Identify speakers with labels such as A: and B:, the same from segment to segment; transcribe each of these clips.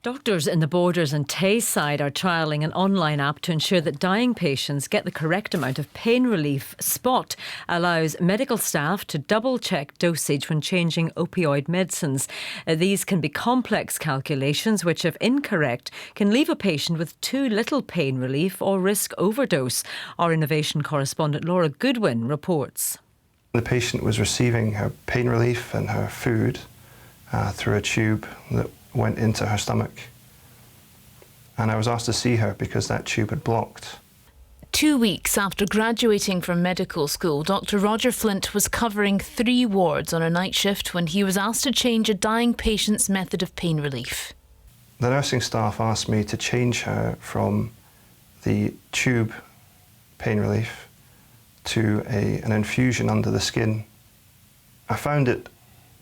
A: Doctors in the Borders and Tayside are trialling an online app to ensure that dying patients get the correct amount of pain relief. Spot allows medical staff to double-check dosage when changing opioid medicines. These can be complex calculations which, if incorrect, can leave a patient with too little pain relief or risk overdose. Our innovation correspondent Laura Goodwin reports.
B: The patient was receiving her pain relief and her food through a tube that went into her stomach, and I was asked to see her because that tube had blocked.
C: 2 weeks after graduating from medical school, Dr. Roger Flint was covering 3 wards on a night shift when he was asked to change a dying patient's method of pain relief.
B: The nursing staff asked me to change her from the tube pain relief to an infusion under the skin. I found it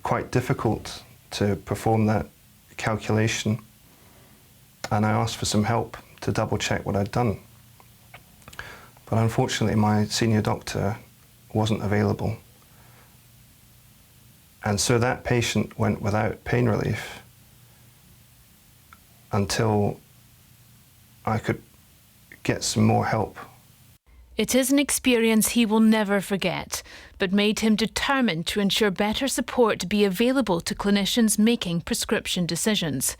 B: quite difficult to perform that calculation, and I asked for some help to double check what I'd done. But unfortunately my senior doctor wasn't available, and so that patient went without pain relief until I could get some more help.
C: It is an experience he will never forget, but made him determined to ensure better support be available to clinicians making prescription decisions.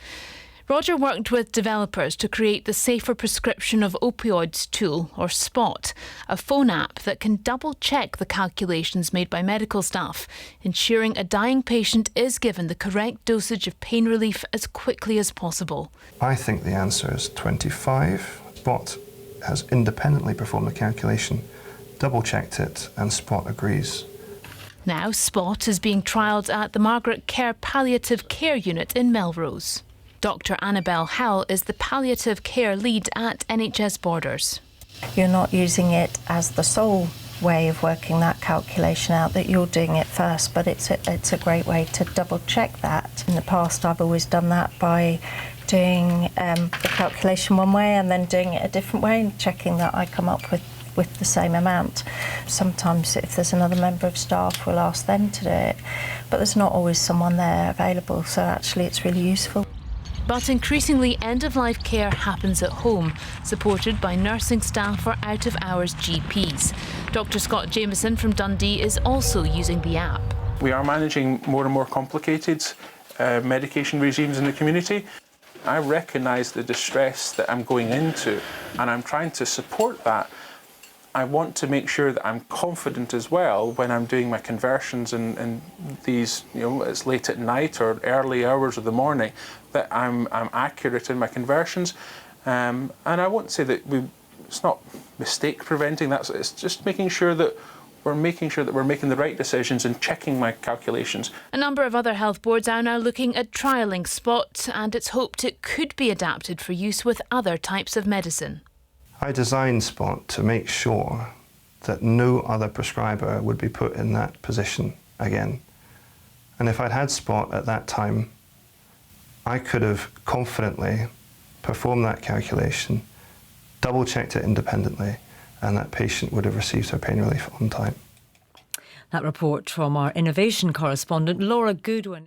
C: Roger worked with developers to create the Safer Prescription of Opioids tool, or SPOT, a phone app that can double-check the calculations made by medical staff, ensuring a dying patient is given the correct dosage of pain relief as quickly as possible.
B: I think the answer is 25. SPOT has independently performed the calculation, double-checked it, and SPOT agrees.
C: Now SPOT is being trialled at the Margaret Kerr Palliative Care Unit in Melrose. Dr. Annabelle Howell is the palliative care lead at NHS Borders.
D: You're not using it as the sole way of working that calculation out, that you're doing it first, but it's a great way to double-check that. In the past I've always done that by doing the calculation one way and then doing it a different way and checking that I come up with the same amount. Sometimes if there's another member of staff, we'll ask them to do it, but there's not always someone there available, so actually it's really useful.
C: But increasingly end-of-life care happens at home, supported by nursing staff or out-of-hours GPs. Dr. Scott Jameson from Dundee is also using the app.
E: We are managing more and more complicated medication regimes in the community. I recognise the distress that I'm going into, and I'm trying to support that. I want to make sure that I'm confident as well when I'm doing my conversions and these, it's late at night or early hours of the morning, that I'm accurate in my conversions. And I won't say that it's not mistake preventing, it's just making sure that we're making the right decisions and checking my calculations.
C: A number of other health boards are now looking at trialling SPOT, and it's hoped it could be adapted for use with other types of medicine.
B: I designed SPOT to make sure that no other prescriber would be put in that position again. And if I'd had SPOT at that time, I could have confidently performed that calculation, double-checked it independently, and that patient would have received her pain relief on time.
A: That report from our innovation correspondent Laura Goodwin.